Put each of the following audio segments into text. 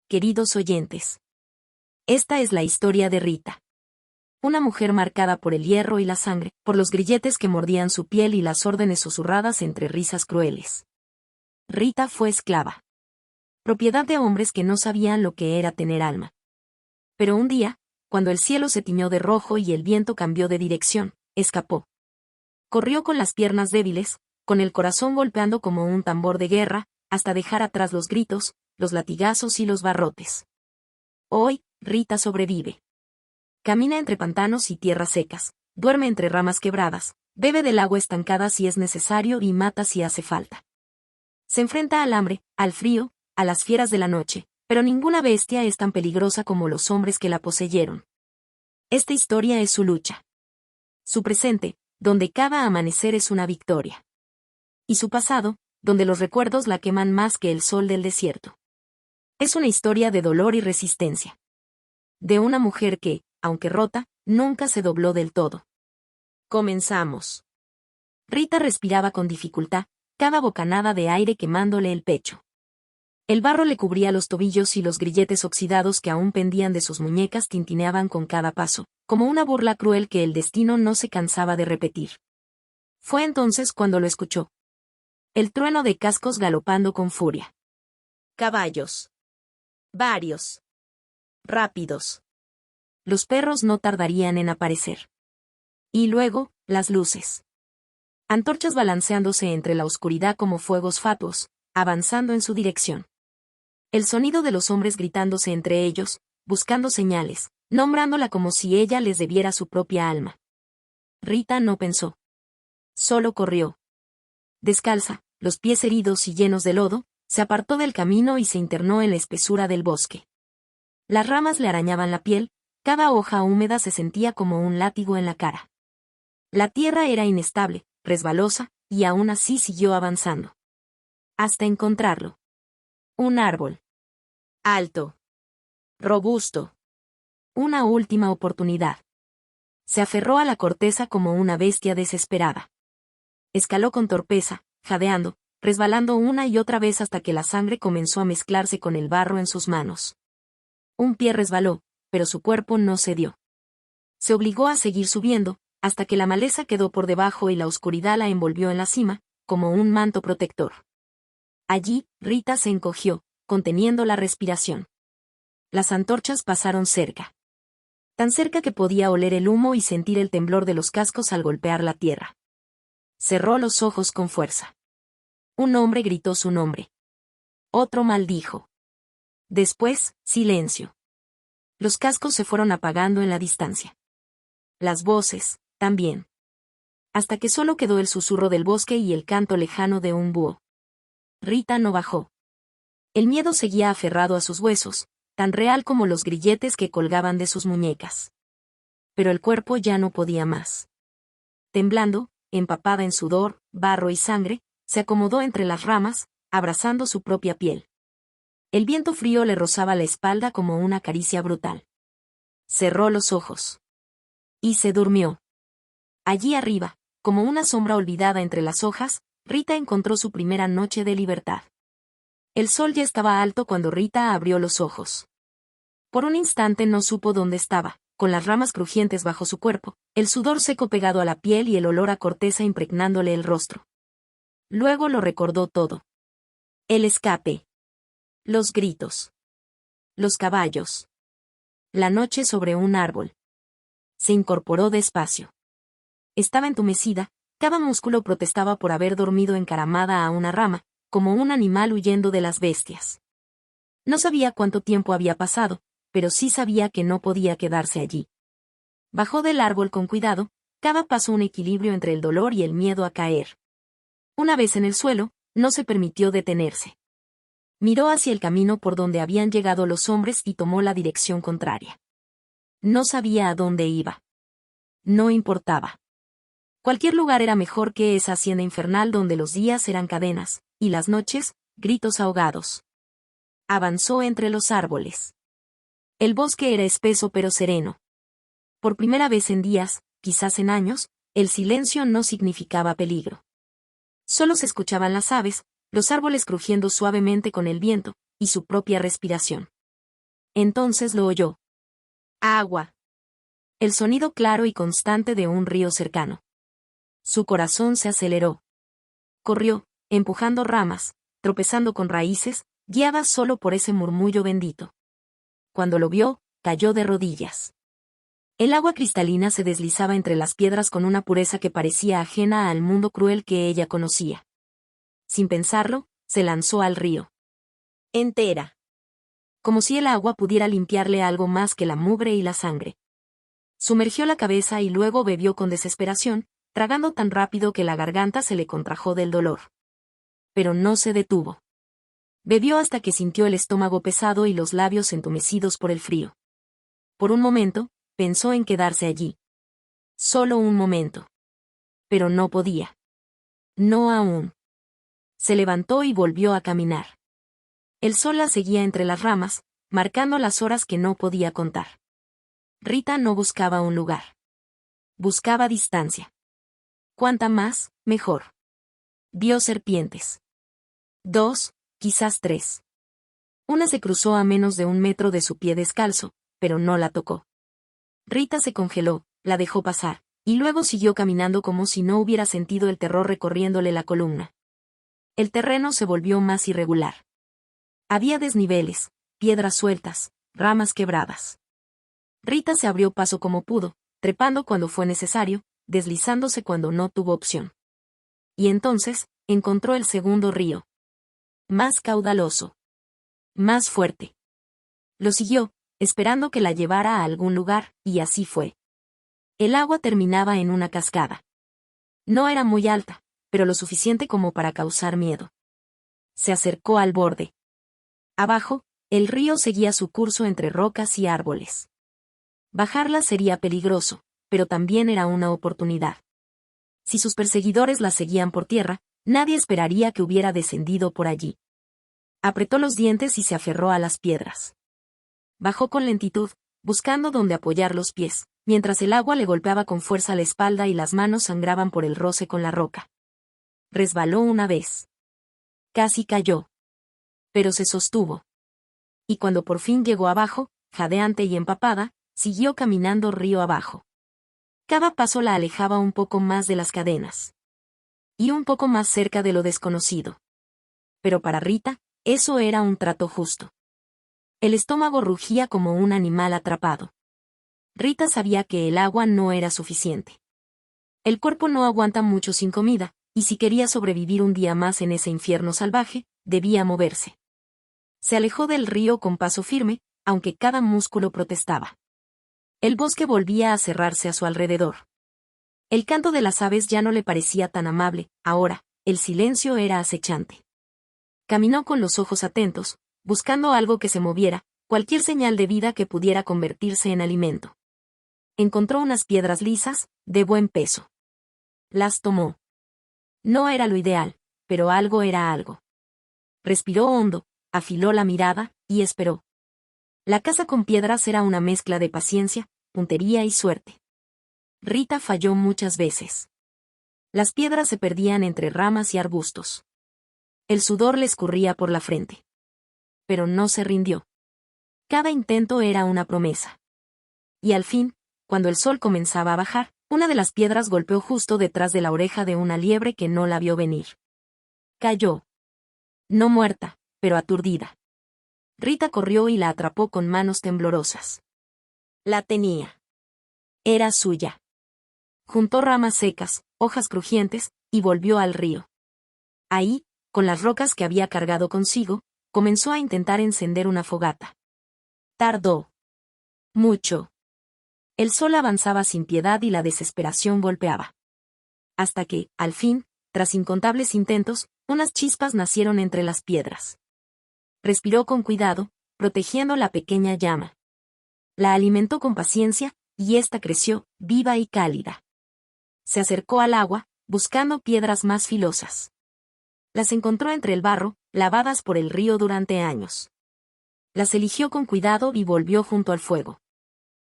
queridos oyentes. Esta es la historia de Rita. Una mujer marcada por el hierro y la sangre, por los grilletes que mordían su piel y las órdenes susurradas entre risas crueles. Rita fue esclava. Propiedad de hombres que no sabían lo que era tener alma. Pero un día, cuando el cielo se tiñó de rojo y el viento cambió de dirección, escapó. Corrió con las piernas débiles, con el corazón golpeando como un tambor de guerra, hasta dejar atrás los gritos, los latigazos y los barrotes. Hoy, Rita sobrevive. Camina entre pantanos y tierras secas, duerme entre ramas quebradas, bebe del agua estancada si es necesario y mata si hace falta. Se enfrenta al hambre, al frío, a las fieras de la noche, pero ninguna bestia es tan peligrosa como los hombres que la poseyeron. Esta historia es su lucha. Su presente, donde cada amanecer es una victoria. Y su pasado, donde los recuerdos la queman más que el sol del desierto. Es una historia de dolor y resistencia. De una mujer que, aunque rota, nunca se dobló del todo. Comenzamos. Rita respiraba con dificultad, cada bocanada de aire quemándole el pecho. El barro le cubría los tobillos y los grilletes oxidados que aún pendían de sus muñecas tintineaban con cada paso, como una burla cruel que el destino no se cansaba de repetir. Fue entonces cuando lo escuchó. El trueno de cascos galopando con furia. Caballos. Varios. Rápidos. Los perros no tardarían en aparecer. Y luego, las luces. Antorchas balanceándose entre la oscuridad como fuegos fatuos, avanzando en su dirección. El sonido de los hombres gritándose entre ellos, buscando señales, nombrándola como si ella les debiera su propia alma. Rita no pensó. Solo corrió. Descalza, los pies heridos y llenos de lodo, se apartó del camino y se internó en la espesura del bosque. Las ramas le arañaban la piel, cada hoja húmeda se sentía como un látigo en la cara. La tierra era inestable, resbalosa, y aún así siguió avanzando. Hasta encontrarlo. Un árbol. Alto. Robusto. Una última oportunidad. Se aferró a la corteza como una bestia desesperada. Escaló con torpeza, jadeando, resbalando una y otra vez hasta que la sangre comenzó a mezclarse con el barro en sus manos. Un pie resbaló, pero su cuerpo no cedió. Se obligó a seguir subiendo, hasta que la maleza quedó por debajo y la oscuridad la envolvió en la cima, como un manto protector. Allí, Rita se encogió, conteniendo la respiración. Las antorchas pasaron cerca. Tan cerca que podía oler el humo y sentir el temblor de los cascos al golpear la tierra. Cerró los ojos con fuerza. Un hombre gritó su nombre. Otro maldijo. Después, silencio. Los cascos se fueron apagando en la distancia. Las voces, también. Hasta que solo quedó el susurro del bosque y el canto lejano de un búho. Rita no bajó. El miedo seguía aferrado a sus huesos, tan real como los grilletes que colgaban de sus muñecas. Pero el cuerpo ya no podía más. Temblando, empapada en sudor, barro y sangre, se acomodó entre las ramas, abrazando su propia piel. El viento frío le rozaba la espalda como una caricia brutal. Cerró los ojos. Y se durmió. Allí arriba, como una sombra olvidada entre las hojas, Rita encontró su primera noche de libertad. El sol ya estaba alto cuando Rita abrió los ojos. Por un instante no supo dónde estaba, con las ramas crujientes bajo su cuerpo, el sudor seco pegado a la piel y el olor a corteza impregnándole el rostro. Luego lo recordó todo. El escape. Los gritos. Los caballos. La noche sobre un árbol. Se incorporó despacio. Estaba entumecida, cada músculo protestaba por haber dormido encaramada a una rama, como un animal huyendo de las bestias. No sabía cuánto tiempo había pasado, pero sí sabía que no podía quedarse allí. Bajó del árbol con cuidado, cada paso un equilibrio entre el dolor y el miedo a caer. Una vez en el suelo, no se permitió detenerse. Miró hacia el camino por donde habían llegado los hombres y tomó la dirección contraria. No sabía a dónde iba. No importaba. Cualquier lugar era mejor que esa hacienda infernal donde los días eran cadenas, y las noches, gritos ahogados. Avanzó entre los árboles. El bosque era espeso pero sereno. Por primera vez en días, quizás en años, el silencio no significaba peligro. Solo se escuchaban las aves, los árboles crujiendo suavemente con el viento, y su propia respiración. Entonces lo oyó. Agua. El sonido claro y constante de un río cercano. Su corazón se aceleró. Corrió, empujando ramas, tropezando con raíces, guiada solo por ese murmullo bendito. Cuando lo vio, cayó de rodillas. El agua cristalina se deslizaba entre las piedras con una pureza que parecía ajena al mundo cruel que ella conocía. Sin pensarlo, se lanzó al río. Entera. Como si el agua pudiera limpiarle algo más que la mugre y la sangre. Sumergió la cabeza y luego bebió con desesperación, tragando tan rápido que la garganta se le contrajo del dolor. Pero no se detuvo. Bebió hasta que sintió el estómago pesado y los labios entumecidos por el frío. Por un momento, pensó en quedarse allí. Solo un momento. Pero no podía. No aún. Se levantó y volvió a caminar. El sol la seguía entre las ramas, marcando las horas que no podía contar. Rita no buscaba un lugar. Buscaba distancia. Cuanta más, mejor. Vio serpientes. 2, quizás 3. Una se cruzó a menos de 1 metro de su pie descalzo, pero no la tocó. Rita se congeló, la dejó pasar, y luego siguió caminando como si no hubiera sentido el terror recorriéndole la columna. El terreno se volvió más irregular. Había desniveles, piedras sueltas, ramas quebradas. Rita se abrió paso como pudo, trepando cuando fue necesario, deslizándose cuando no tuvo opción. Y entonces, encontró el segundo río. Más caudaloso. Más fuerte. Lo siguió, esperando que la llevara a algún lugar, y así fue. El agua terminaba en una cascada. No era muy alta, pero lo suficiente como para causar miedo. Se acercó al borde. Abajo, el río seguía su curso entre rocas y árboles. Bajarla sería peligroso, pero también era una oportunidad. Si sus perseguidores la seguían por tierra, nadie esperaría que hubiera descendido por allí. Apretó los dientes y se aferró a las piedras. Bajó con lentitud, buscando dónde apoyar los pies, mientras el agua le golpeaba con fuerza la espalda y las manos sangraban por el roce con la roca. Resbaló una vez. Casi cayó. Pero se sostuvo. Y cuando por fin llegó abajo, jadeante y empapada, siguió caminando río abajo. Cada paso la alejaba un poco más de las cadenas. Y un poco más cerca de lo desconocido. Pero para Rita, eso era un trato justo. El estómago rugía como un animal atrapado. Rita sabía que el agua no era suficiente. El cuerpo no aguanta mucho sin comida, y si quería sobrevivir un día más en ese infierno salvaje, debía moverse. Se alejó del río con paso firme, aunque cada músculo protestaba. El bosque volvía a cerrarse a su alrededor. El canto de las aves ya no le parecía tan amable, ahora, el silencio era acechante. Caminó con los ojos atentos, buscando algo que se moviera, cualquier señal de vida que pudiera convertirse en alimento. Encontró unas piedras lisas, de buen peso. Las tomó. No era lo ideal, pero algo era algo. Respiró hondo, afiló la mirada, y esperó. La caza con piedras era una mezcla de paciencia, puntería y suerte. Rita falló muchas veces. Las piedras se perdían entre ramas y arbustos. El sudor le escurría por la frente. Pero no se rindió. Cada intento era una promesa. Y al fin, cuando el sol comenzaba a bajar, una de las piedras golpeó justo detrás de la oreja de una liebre que no la vio venir. Cayó. No muerta, pero aturdida. Rita corrió y la atrapó con manos temblorosas. La tenía. Era suya. Juntó ramas secas, hojas crujientes, y volvió al río. Ahí, con las rocas que había cargado consigo, comenzó a intentar encender una fogata. Tardó. Mucho. El sol avanzaba sin piedad y la desesperación golpeaba. Hasta que, al fin, tras incontables intentos, unas chispas nacieron entre las piedras. Respiró con cuidado, protegiendo la pequeña llama. La alimentó con paciencia, y ésta creció, viva y cálida. Se acercó al agua, buscando piedras más filosas. Las encontró entre el barro, lavadas por el río durante años. Las eligió con cuidado y volvió junto al fuego.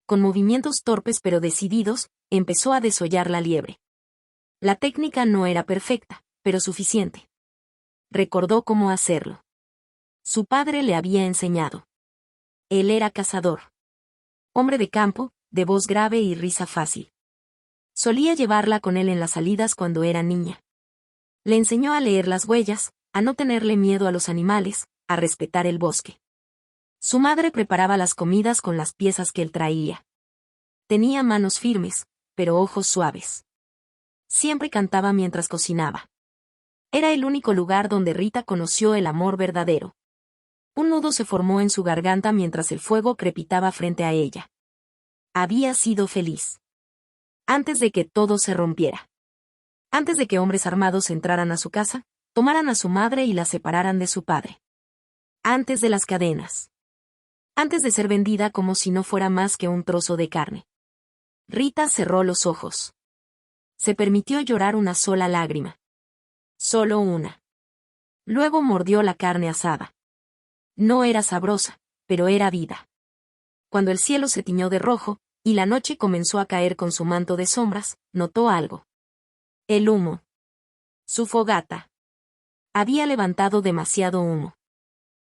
Con movimientos torpes pero decididos, empezó a desollar la liebre. La técnica no era perfecta, pero suficiente. Recordó cómo hacerlo. Su padre le había enseñado. Él era cazador. Hombre de campo, de voz grave y risa fácil. Solía llevarla con él en las salidas cuando era niña. Le enseñó a leer las huellas, a no tenerle miedo a los animales, a respetar el bosque. Su madre preparaba las comidas con las piezas que él traía. Tenía manos firmes, pero ojos suaves. Siempre cantaba mientras cocinaba. Era el único lugar donde Rita conoció el amor verdadero. Un nudo se formó en su garganta mientras el fuego crepitaba frente a ella. Había sido feliz. Antes de que todo se rompiera. Antes de que hombres armados entraran a su casa, tomaran a su madre y la separaran de su padre. Antes de las cadenas. Antes de ser vendida como si no fuera más que un trozo de carne. Rita cerró los ojos. Se permitió llorar una sola lágrima. Solo una. Luego mordió la carne asada. No era sabrosa, pero era vida. Cuando el cielo se tiñó de rojo, y la noche comenzó a caer con su manto de sombras, notó algo. El humo. Su fogata. Había levantado demasiado humo.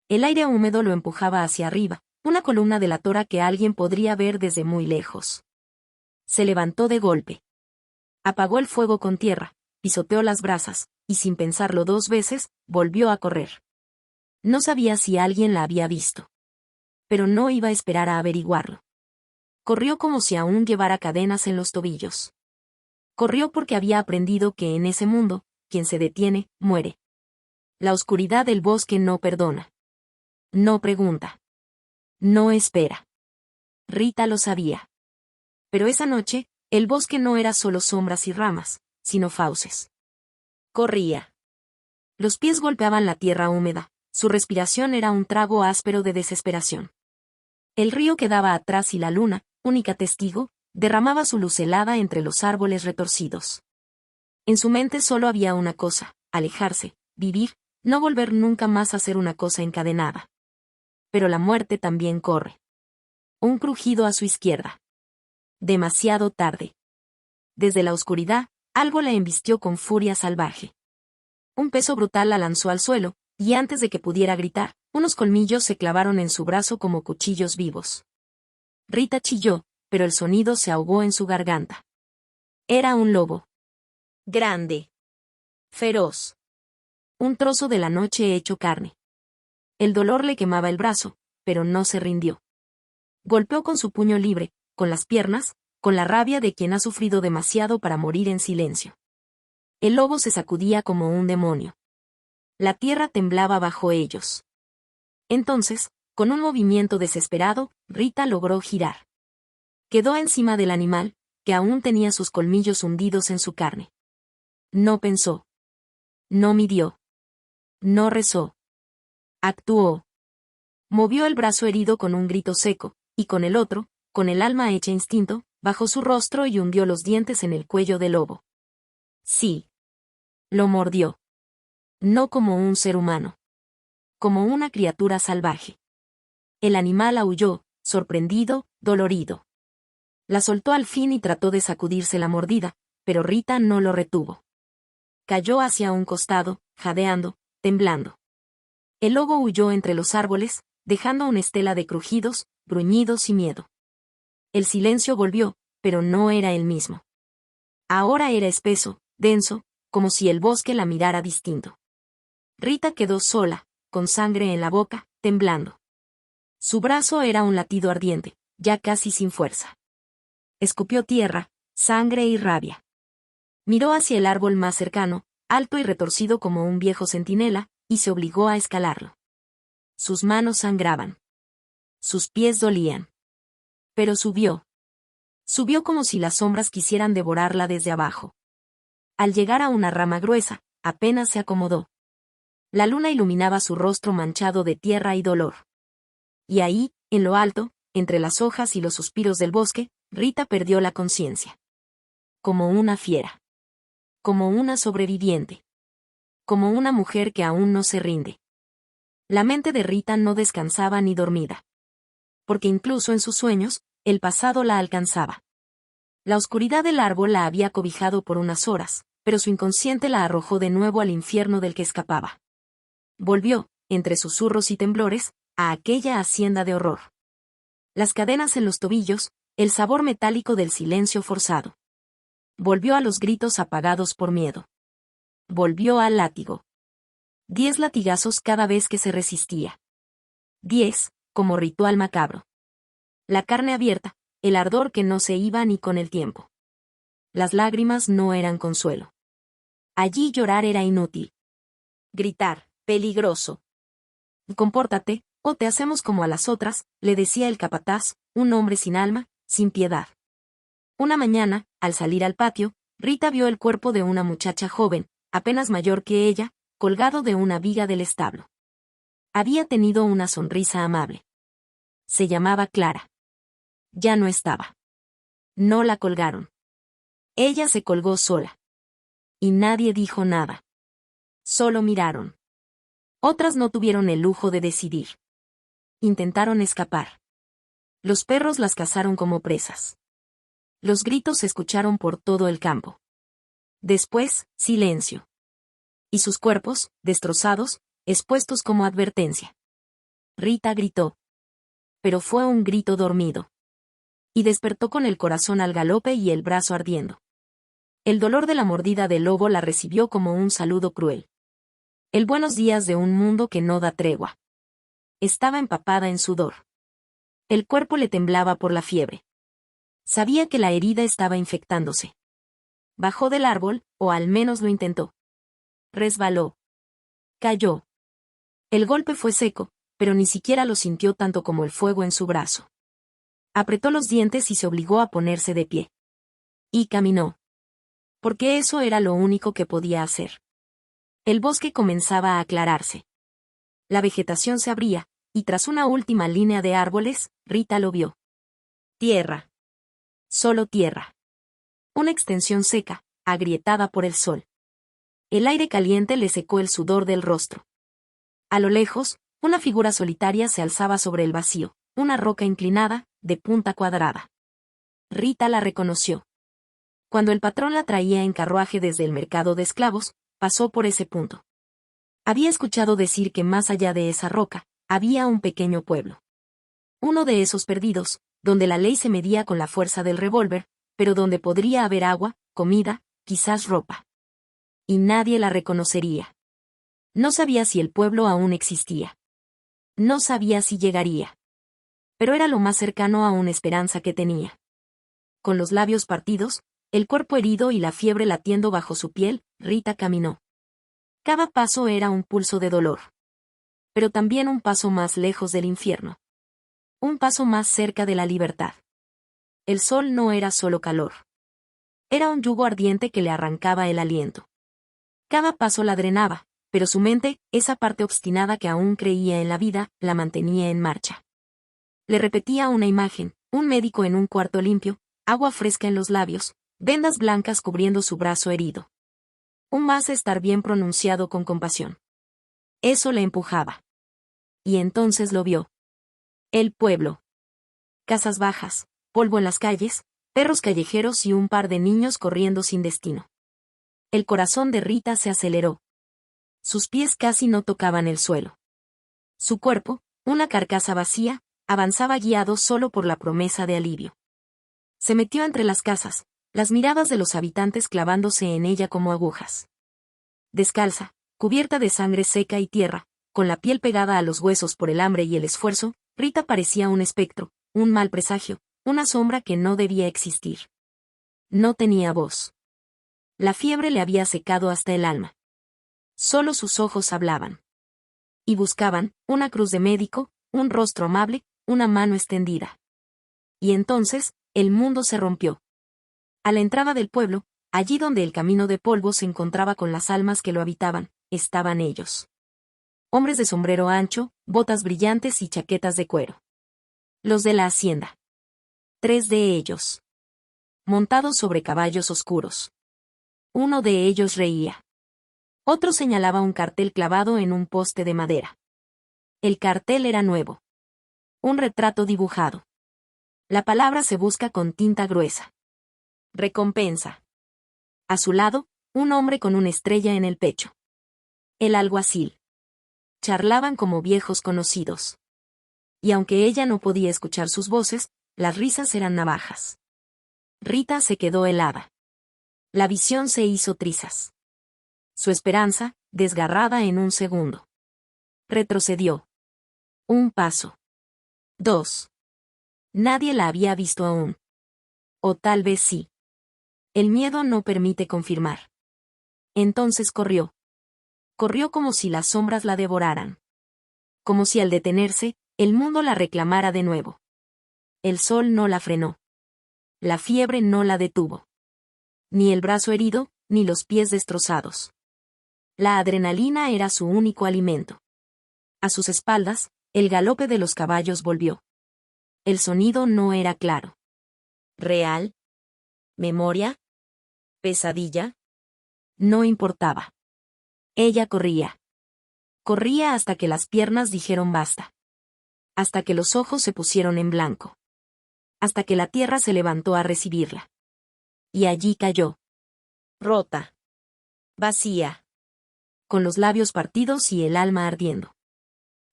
El aire húmedo lo empujaba hacia arriba, una columna delatora que alguien podría ver desde muy lejos. Se levantó de golpe. Apagó el fuego con tierra, pisoteó las brasas, y sin pensarlo 2 veces, volvió a correr. No sabía si alguien la había visto. Pero no iba a esperar a averiguarlo. Corrió como si aún llevara cadenas en los tobillos. Corrió porque había aprendido que en ese mundo, quien se detiene, muere. La oscuridad del bosque no perdona. No pregunta. No espera. Rita lo sabía. Pero esa noche, el bosque no era solo sombras y ramas, sino fauces. Corría. Los pies golpeaban la tierra húmeda, su respiración era un trago áspero de desesperación. El río quedaba atrás y la luna, única testigo, derramaba su luz helada entre los árboles retorcidos. En su mente solo había una cosa, alejarse, vivir, no volver nunca más a ser una cosa encadenada. Pero la muerte también corre. Un crujido a su izquierda. Demasiado tarde. Desde la oscuridad, algo la embistió con furia salvaje. Un peso brutal la lanzó al suelo, y antes de que pudiera gritar, unos colmillos se clavaron en su brazo como cuchillos vivos. Rita chilló, pero el sonido se ahogó en su garganta. Era un lobo. Grande. Feroz. Un trozo de la noche hecho carne. El dolor le quemaba el brazo, pero no se rindió. Golpeó con su puño libre, con las piernas, con la rabia de quien ha sufrido demasiado para morir en silencio. El lobo se sacudía como un demonio. La tierra temblaba bajo ellos. Entonces, con un movimiento desesperado, Rita logró girar. Quedó encima del animal, que aún tenía sus colmillos hundidos en su carne. No pensó. No midió. No rezó. Actuó. Movió el brazo herido con un grito seco, y con el otro, con el alma hecha instinto, bajó su rostro y hundió los dientes en el cuello del lobo. Sí. Lo mordió. No como un ser humano. Como una criatura salvaje. El animal aulló, sorprendido, dolorido. La soltó al fin y trató de sacudirse la mordida, pero Rita no lo retuvo. Cayó hacia un costado, jadeando, temblando. El lobo huyó entre los árboles, dejando una estela de crujidos, gruñidos y miedo. El silencio volvió, pero no era el mismo. Ahora era espeso, denso, como si el bosque la mirara distinto. Rita quedó sola, con sangre en la boca, temblando. Su brazo era un latido ardiente, ya casi sin fuerza. Escupió tierra, sangre y rabia. Miró hacia el árbol más cercano, alto y retorcido como un viejo centinela, y se obligó a escalarlo. Sus manos sangraban. Sus pies dolían. Pero subió. Subió como si las sombras quisieran devorarla desde abajo. Al llegar a una rama gruesa, apenas se acomodó. La luna iluminaba su rostro manchado de tierra y dolor. Y ahí, en lo alto, entre las hojas y los suspiros del bosque, Rita perdió la conciencia. Como una fiera. Como una sobreviviente. Como una mujer que aún no se rinde. La mente de Rita no descansaba ni dormida. Porque incluso en sus sueños, el pasado la alcanzaba. La oscuridad del árbol la había cobijado por unas horas, pero su inconsciente la arrojó de nuevo al infierno del que escapaba. Volvió, entre susurros y temblores, a aquella hacienda de horror. Las cadenas en los tobillos, el sabor metálico del silencio forzado. Volvió a los gritos apagados por miedo. Volvió al látigo. 10 latigazos cada vez que se resistía. 10, como ritual macabro. La carne abierta, el ardor que no se iba ni con el tiempo. Las lágrimas no eran consuelo. Allí llorar era inútil. Gritar, peligroso. Compórtate, o te hacemos como a las otras, le decía el capataz, un hombre sin alma, sin piedad. Una mañana, al salir al patio, Rita vio el cuerpo de una muchacha joven, apenas mayor que ella, colgado de una viga del establo. Había tenido una sonrisa amable. Se llamaba Clara. Ya no estaba. No la colgaron. Ella se colgó sola. Y nadie dijo nada. Solo miraron. Otras no tuvieron el lujo de decidir. Intentaron escapar. Los perros las cazaron como presas. Los gritos se escucharon por todo el campo. Después, silencio. Y sus cuerpos, destrozados, expuestos como advertencia. Rita gritó. Pero fue un grito dormido. Y despertó con el corazón al galope y el brazo ardiendo. El dolor de la mordida del lobo la recibió como un saludo cruel. El buenos días de un mundo que no da tregua. Estaba empapada en sudor. El cuerpo le temblaba por la fiebre. Sabía que la herida estaba infectándose. Bajó del árbol, o al menos lo intentó. Resbaló. Cayó. El golpe fue seco, pero ni siquiera lo sintió tanto como el fuego en su brazo. Apretó los dientes y se obligó a ponerse de pie. Y caminó. Porque eso era lo único que podía hacer. El bosque comenzaba a aclararse. La vegetación se abría, y tras una última línea de árboles, Rita lo vio. Tierra. Solo tierra. Una extensión seca, agrietada por el sol. El aire caliente le secó el sudor del rostro. A lo lejos, una figura solitaria se alzaba sobre el vacío, una roca inclinada, de punta cuadrada. Rita la reconoció. Cuando el patrón la traía en carruaje desde el mercado de esclavos, pasó por ese punto. Había escuchado decir que más allá de esa roca, había un pequeño pueblo. Uno de esos perdidos, donde la ley se medía con la fuerza del revólver, pero donde podría haber agua, comida, quizás ropa. Y nadie la reconocería. No sabía si el pueblo aún existía. No sabía si llegaría. Pero era lo más cercano a una esperanza que tenía. Con los labios partidos, el cuerpo herido y la fiebre latiendo bajo su piel, Rita caminó. Cada paso era un pulso de dolor. Pero también un paso más lejos del infierno. Un paso más cerca de la libertad. El sol no era solo calor. Era un yugo ardiente que le arrancaba el aliento. Cada paso la drenaba, pero su mente, esa parte obstinada que aún creía en la vida, la mantenía en marcha. Le repetía una imagen, un médico en un cuarto limpio, agua fresca en los labios, vendas blancas cubriendo su brazo herido. Un más estar bien pronunciado con compasión. Eso le empujaba. Y entonces lo vio. El pueblo. Casas bajas, polvo en las calles, perros callejeros y un par de niños corriendo sin destino. El corazón de Rita se aceleró. Sus pies casi no tocaban el suelo. Su cuerpo, una carcasa vacía, avanzaba guiado solo por la promesa de alivio. Se metió entre las casas, las miradas de los habitantes clavándose en ella como agujas. Descalza, cubierta de sangre seca y tierra, con la piel pegada a los huesos por el hambre y el esfuerzo, Rita parecía un espectro, un mal presagio, una sombra que no debía existir. No tenía voz. La fiebre le había secado hasta el alma. Solo sus ojos hablaban. Y buscaban, una cruz de médico, un rostro amable, una mano extendida. Y entonces, el mundo se rompió. A la entrada del pueblo, allí donde el camino de polvo se encontraba con las almas que lo habitaban, estaban ellos. Hombres de sombrero ancho, botas brillantes y chaquetas de cuero. Los de la hacienda. 3 de ellos. Montados sobre caballos oscuros. Uno de ellos reía. Otro señalaba un cartel clavado en un poste de madera. El cartel era nuevo. Un retrato dibujado. La palabra se busca con tinta gruesa. Recompensa. A su lado, un hombre con una estrella en el pecho. El alguacil. Charlaban como viejos conocidos. Y aunque ella no podía escuchar sus voces, las risas eran navajas. Rita se quedó helada. La visión se hizo trizas. Su esperanza, desgarrada en un segundo. Retrocedió. Un paso. 2. Nadie la había visto aún. O tal vez sí. El miedo no permite confirmar. Entonces corrió. Corrió como si las sombras la devoraran. Como si al detenerse, el mundo la reclamara de nuevo. El sol no la frenó. La fiebre no la detuvo. Ni el brazo herido, ni los pies destrozados. La adrenalina era su único alimento. A sus espaldas, el galope de los caballos volvió. El sonido no era claro. ¿Real? ¿Memoria? ¿Pesadilla? No importaba. Ella corría. Corría hasta que las piernas dijeron basta. Hasta que los ojos se pusieron en blanco. Hasta que la tierra se levantó a recibirla. Y allí cayó. Rota. Vacía. Con los labios partidos y el alma ardiendo.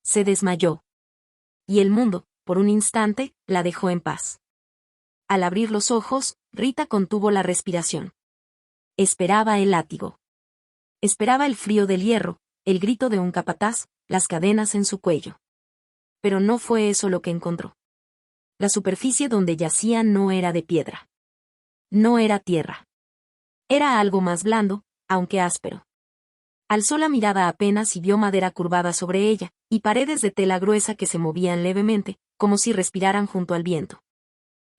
Se desmayó. Y el mundo, por un instante, la dejó en paz. Al abrir los ojos, Rita contuvo la respiración. Esperaba el látigo. Esperaba el frío del hierro, el grito de un capataz, las cadenas en su cuello. Pero no fue eso lo que encontró. La superficie donde yacía no era de piedra. No era tierra. Era algo más blando, aunque áspero. Alzó la mirada apenas y vio madera curvada sobre ella, y paredes de tela gruesa que se movían levemente, como si respiraran junto al viento.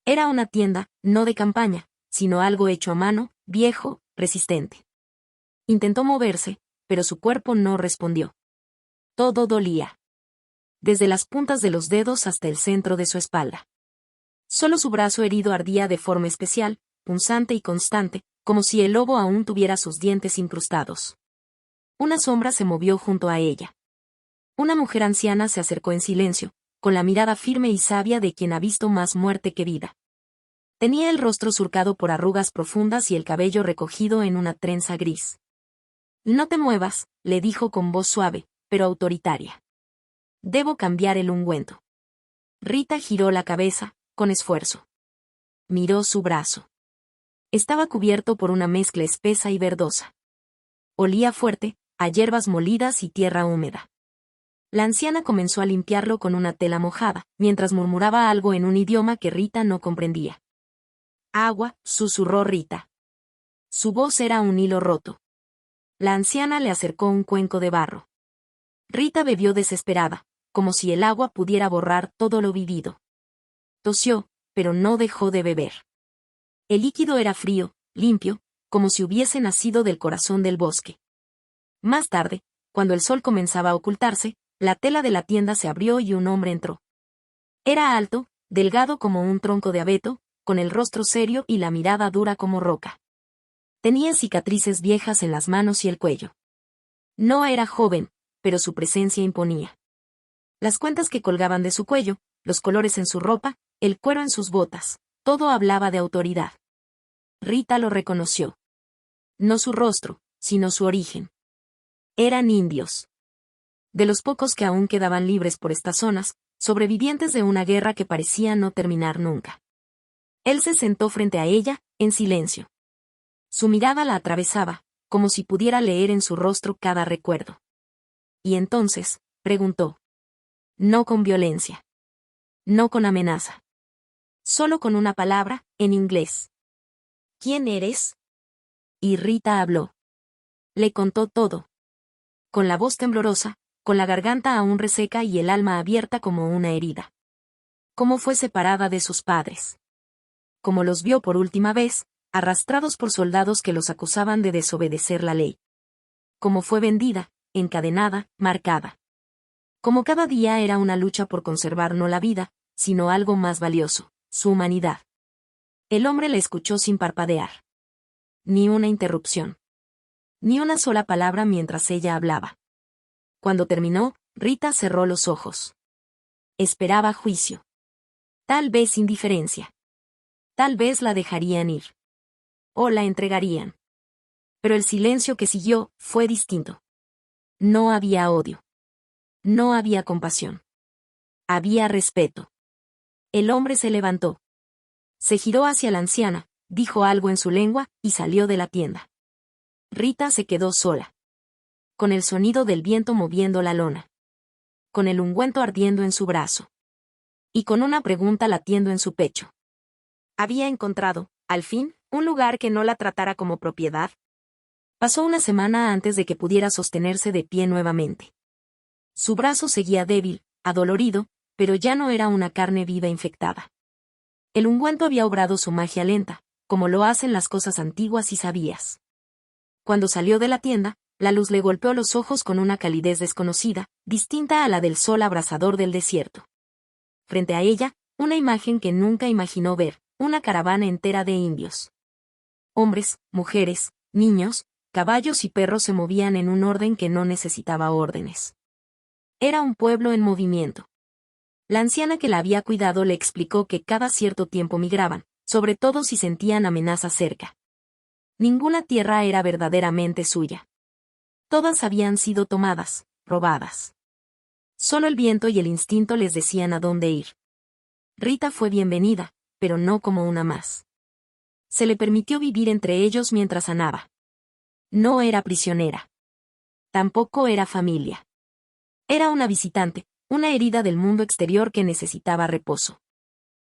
Era una tienda, no de campaña, sino algo hecho a mano, viejo, resistente. Intentó moverse, pero su cuerpo no respondió. Todo dolía. Desde las puntas de los dedos hasta el centro de su espalda. Solo su brazo herido ardía de forma especial, punzante y constante, como si el lobo aún tuviera sus dientes incrustados. Una sombra se movió junto a ella. Una mujer anciana se acercó en silencio, con la mirada firme y sabia de quien ha visto más muerte que vida. Tenía el rostro surcado por arrugas profundas y el cabello recogido en una trenza gris. No te muevas, le dijo con voz suave, pero autoritaria. Debo cambiar el ungüento. Rita giró la cabeza, con esfuerzo. Miró su brazo. Estaba cubierto por una mezcla espesa y verdosa. Olía fuerte, a hierbas molidas y tierra húmeda. La anciana comenzó a limpiarlo con una tela mojada, mientras murmuraba algo en un idioma que Rita no comprendía. Agua, susurró Rita. Su voz era un hilo roto. La anciana le acercó un cuenco de barro. Rita bebió desesperada, como si el agua pudiera borrar todo lo vivido. Tosió, pero no dejó de beber. El líquido era frío, limpio, como si hubiese nacido del corazón del bosque. Más tarde, cuando el sol comenzaba a ocultarse, la tela de la tienda se abrió y un hombre entró. Era alto, delgado como un tronco de abeto, con el rostro serio y la mirada dura como roca. Tenía cicatrices viejas en las manos y el cuello. No era joven, pero su presencia imponía. Las cuentas que colgaban de su cuello, los colores en su ropa, el cuero en sus botas, todo hablaba de autoridad. Rita lo reconoció. No su rostro, sino su origen. Eran indios. De los pocos que aún quedaban libres por estas zonas, sobrevivientes de una guerra que parecía no terminar nunca. Él se sentó frente a ella, en silencio. Su mirada la atravesaba, como si pudiera leer en su rostro cada recuerdo. Y entonces, preguntó. No con violencia. No con amenaza. Solo con una palabra, en inglés. ¿Quién eres? Y Rita habló. Le contó todo. Con la voz temblorosa, con la garganta aún reseca y el alma abierta como una herida. Cómo fue separada de sus padres. Cómo los vio por última vez, arrastrados por soldados que los acusaban de desobedecer la ley. Cómo fue vendida, encadenada, marcada. Cómo cada día era una lucha por conservar no la vida, sino algo más valioso, su humanidad. El hombre la escuchó sin parpadear. Ni una interrupción. Ni una sola palabra mientras ella hablaba. Cuando terminó, Rita cerró los ojos. Esperaba juicio. Tal vez indiferencia. Tal vez la dejarían ir. O la entregarían. Pero el silencio que siguió fue distinto. No había odio. No había compasión. Había respeto. El hombre se levantó. Se giró hacia la anciana, dijo algo en su lengua, y salió de la tienda. Rita se quedó sola. Con el sonido del viento moviendo la lona. Con el ungüento ardiendo en su brazo. Y con una pregunta latiendo en su pecho. Había encontrado, al fin, un lugar que no la tratara como propiedad. Pasó una semana antes de que pudiera sostenerse de pie nuevamente. Su brazo seguía débil, adolorido, pero ya no era una carne viva infectada. El ungüento había obrado su magia lenta, como lo hacen las cosas antiguas y sabias. Cuando salió de la tienda, la luz le golpeó los ojos con una calidez desconocida, distinta a la del sol abrasador del desierto. Frente a ella, una imagen que nunca imaginó ver, una caravana entera de indios. Hombres, mujeres, niños, caballos y perros se movían en un orden que no necesitaba órdenes. Era un pueblo en movimiento. La anciana que la había cuidado le explicó que cada cierto tiempo migraban, sobre todo si sentían amenazas cerca. Ninguna tierra era verdaderamente suya. Todas habían sido tomadas, robadas. Solo el viento y el instinto les decían a dónde ir. Rita fue bienvenida, pero no como una más. Se le permitió vivir entre ellos mientras sanaba. No era prisionera. Tampoco era familia. Era una visitante, una herida del mundo exterior que necesitaba reposo.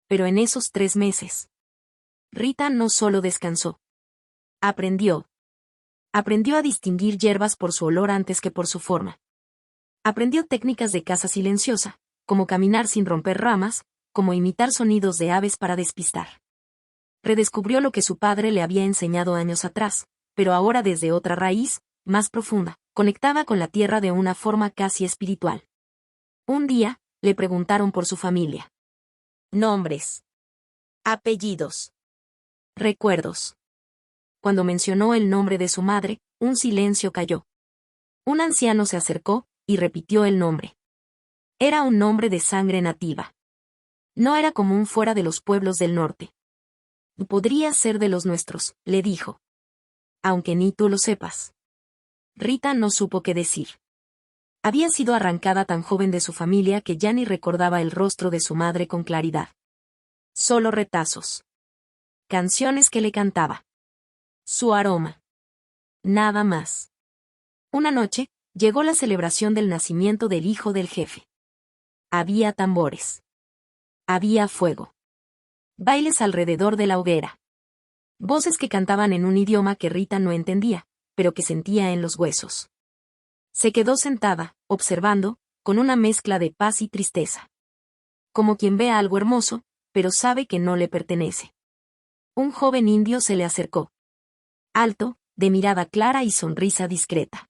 Pero en esos 3 meses, Rita no solo descansó. Aprendió. Aprendió a distinguir hierbas por su olor antes que por su forma. Aprendió técnicas de caza silenciosa, como caminar sin romper ramas, como imitar sonidos de aves para despistar. Redescubrió lo que su padre le había enseñado años atrás, pero ahora desde otra raíz, más profunda, conectada con la tierra de una forma casi espiritual. Un día, le preguntaron por su familia. Nombres. Apellidos. Recuerdos. Cuando mencionó el nombre de su madre, un silencio cayó. Un anciano se acercó, y repitió el nombre. Era un nombre de sangre nativa. No era común fuera de los pueblos del norte. Podría ser de los nuestros, le dijo. Aunque ni tú lo sepas. Rita no supo qué decir. Había sido arrancada tan joven de su familia que ya ni recordaba el rostro de su madre con claridad. Solo retazos. Canciones que le cantaba. Su aroma. Nada más. Una noche, llegó la celebración del nacimiento del hijo del jefe. Había tambores. Había fuego. Bailes alrededor de la hoguera. Voces que cantaban en un idioma que Rita no entendía, pero que sentía en los huesos. Se quedó sentada, observando, con una mezcla de paz y tristeza. Como quien ve algo hermoso, pero sabe que no le pertenece. Un joven indio se le acercó. Alto, de mirada clara y sonrisa discreta.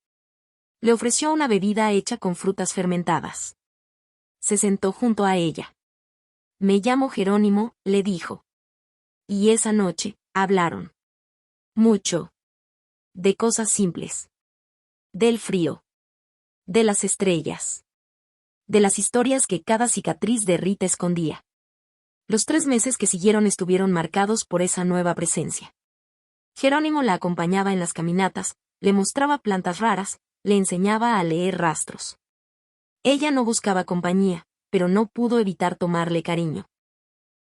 Le ofreció una bebida hecha con frutas fermentadas. Se sentó junto a ella. Me llamo Jerónimo, le dijo. Y esa noche, hablaron. Mucho. De cosas simples. Del frío. De las estrellas. De las historias que cada cicatriz de Rita escondía. Los 3 meses que siguieron estuvieron marcados por esa nueva presencia. Jerónimo la acompañaba en las caminatas, le mostraba plantas raras, le enseñaba a leer rastros. Ella no buscaba compañía, pero no pudo evitar tomarle cariño.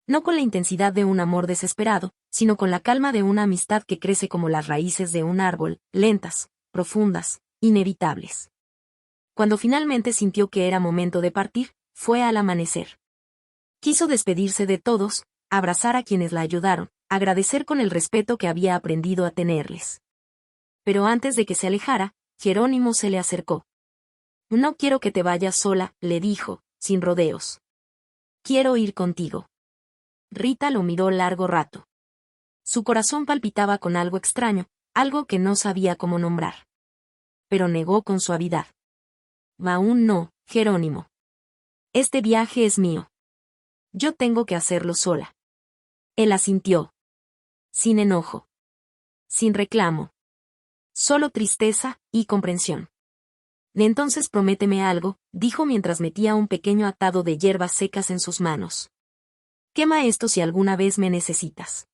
No con la intensidad de un amor desesperado, sino con la calma de una amistad que crece como las raíces de un árbol, lentas, profundas, inevitables. Cuando finalmente sintió que era momento de partir, fue al amanecer. Quiso despedirse de todos, abrazar a quienes la ayudaron, agradecer con el respeto que había aprendido a tenerles. Pero antes de que se alejara, Jerónimo se le acercó. No quiero que te vayas sola, le dijo, sin rodeos. Quiero ir contigo. Rita lo miró largo rato. Su corazón palpitaba con algo extraño, algo que no sabía cómo nombrar. Pero negó con suavidad. Aún no, Jerónimo. Este viaje es mío. Yo tengo que hacerlo sola. Él asintió. Sin enojo. Sin reclamo. Solo tristeza y comprensión. Entonces prométeme algo, dijo mientras metía un pequeño atado de hierbas secas en sus manos. Quema esto si alguna vez me necesitas.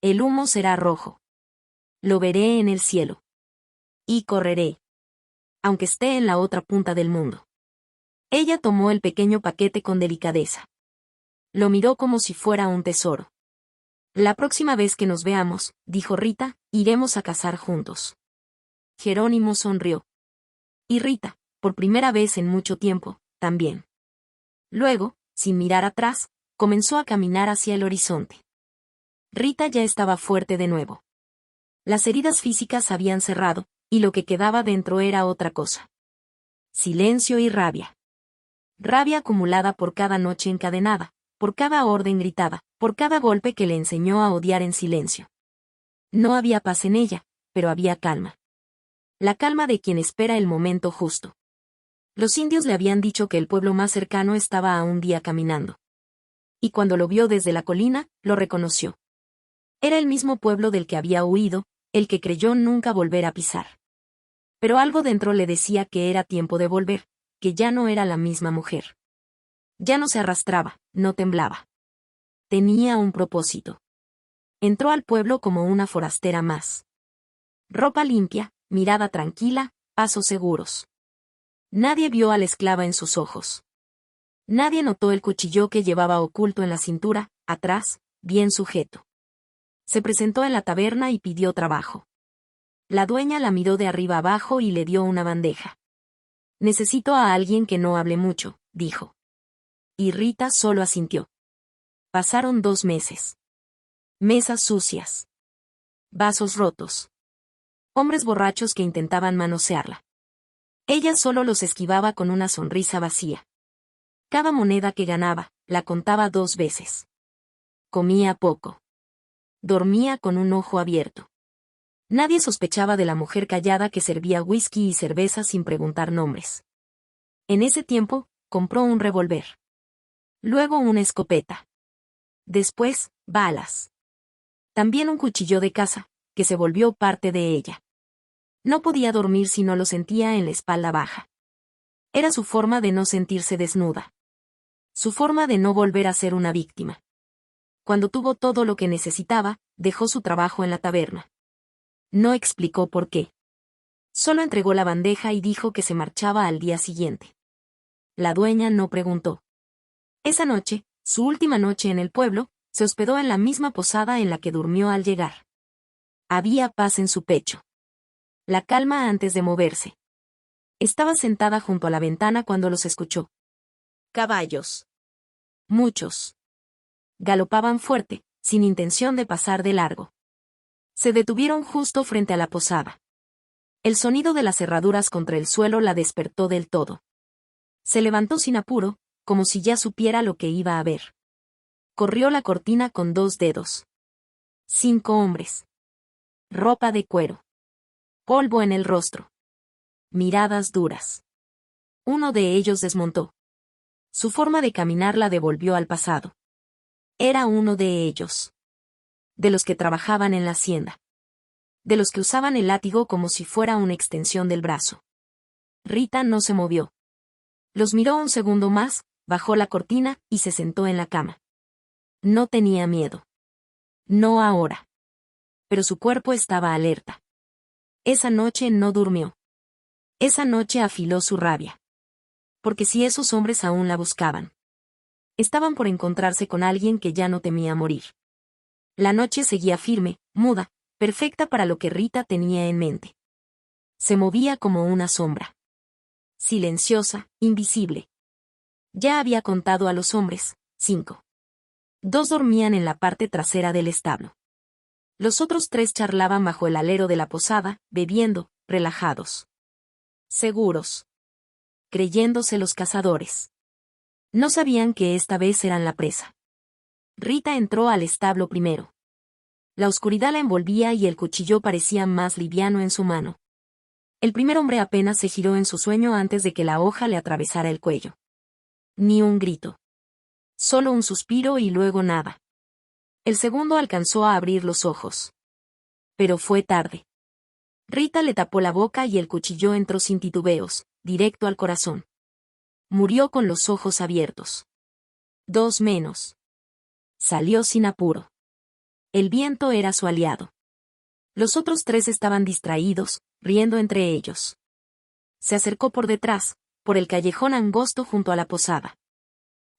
El humo será rojo. Lo veré en el cielo. Y correré. Aunque esté en la otra punta del mundo. Ella tomó el pequeño paquete con delicadeza. Lo miró como si fuera un tesoro. La próxima vez que nos veamos, dijo Rita, iremos a cazar juntos. Jerónimo sonrió. Y Rita, por primera vez en mucho tiempo, también. Luego, sin mirar atrás, comenzó a caminar hacia el horizonte. Rita ya estaba fuerte de nuevo. Las heridas físicas habían cerrado, y lo que quedaba dentro era otra cosa. Silencio y rabia. Rabia acumulada por cada noche encadenada, por cada orden gritada, por cada golpe que le enseñó a odiar en silencio. No había paz en ella, pero había calma. La calma de quien espera el momento justo. Los indios le habían dicho que el pueblo más cercano estaba a un día caminando. Y cuando lo vio desde la colina, lo reconoció. Era el mismo pueblo del que había huido, el que creyó nunca volver a pisar. Pero algo dentro le decía que era tiempo de volver, que ya no era la misma mujer. Ya no se arrastraba, no temblaba. Tenía un propósito. Entró al pueblo como una forastera más. Ropa limpia, mirada tranquila, pasos seguros. Nadie vio a la esclava en sus ojos. Nadie notó el cuchillo que llevaba oculto en la cintura, atrás, bien sujeto. Se presentó en la taberna y pidió trabajo. La dueña la miró de arriba abajo y le dio una bandeja. Necesito a alguien que no hable mucho, dijo. Y Rita solo asintió. Pasaron 2 meses. Mesas sucias. Vasos rotos. Hombres borrachos que intentaban manosearla. Ella solo los esquivaba con una sonrisa vacía. Cada moneda que ganaba, la contaba 2 veces. Comía poco. Dormía con un ojo abierto. Nadie sospechaba de la mujer callada que servía whisky y cerveza sin preguntar nombres. En ese tiempo, compró un revólver. Luego una escopeta. Después, balas. También un cuchillo de caza, que se volvió parte de ella. No podía dormir si no lo sentía en la espalda baja. Era su forma de no sentirse desnuda. Su forma de no volver a ser una víctima. Cuando tuvo todo lo que necesitaba, dejó su trabajo en la taberna. No explicó por qué. Solo entregó la bandeja y dijo que se marchaba al día siguiente. La dueña no preguntó. Esa noche, su última noche en el pueblo, se hospedó en la misma posada en la que durmió al llegar. Había paz en su pecho. La calma antes de moverse. Estaba sentada junto a la ventana cuando los escuchó. Caballos. Muchos. Galopaban fuerte, sin intención de pasar de largo. Se detuvieron justo frente a la posada. El sonido de las cerraduras contra el suelo la despertó del todo. Se levantó sin apuro, como si ya supiera lo que iba a ver. Corrió la cortina con 2 dedos. 5 hombres. Ropa de cuero. Polvo en el rostro. Miradas duras. Uno de ellos desmontó. Su forma de caminar la devolvió al pasado. Era uno de ellos. De los que trabajaban en la hacienda. De los que usaban el látigo como si fuera una extensión del brazo. Rita no se movió. Los miró un segundo más, bajó la cortina y se sentó en la cama. No tenía miedo. No ahora. Pero su cuerpo estaba alerta. Esa noche no durmió. Esa noche afiló su rabia. Porque si esos hombres aún la buscaban. Estaban por encontrarse con alguien que ya no temía morir. La noche seguía firme, muda, perfecta para lo que Rita tenía en mente. Se movía como una sombra. Silenciosa, invisible. Ya había contado a los hombres, 5. 2 dormían en la parte trasera del establo. Los otros 3 charlaban bajo el alero de la posada, bebiendo, relajados. Seguros. Creyéndose los cazadores. No sabían que esta vez eran la presa. Rita entró al establo primero. La oscuridad la envolvía y el cuchillo parecía más liviano en su mano. El primer hombre apenas se giró en su sueño antes de que la hoja le atravesara el cuello. Ni un grito. Solo un suspiro y luego nada. El segundo alcanzó a abrir los ojos. Pero fue tarde. Rita le tapó la boca y el cuchillo entró sin titubeos, directo al corazón. Murió con los ojos abiertos. 2 menos. Salió sin apuro. El viento era su aliado. Los otros 3 estaban distraídos, riendo entre ellos. Se acercó por detrás, por el callejón angosto junto a la posada.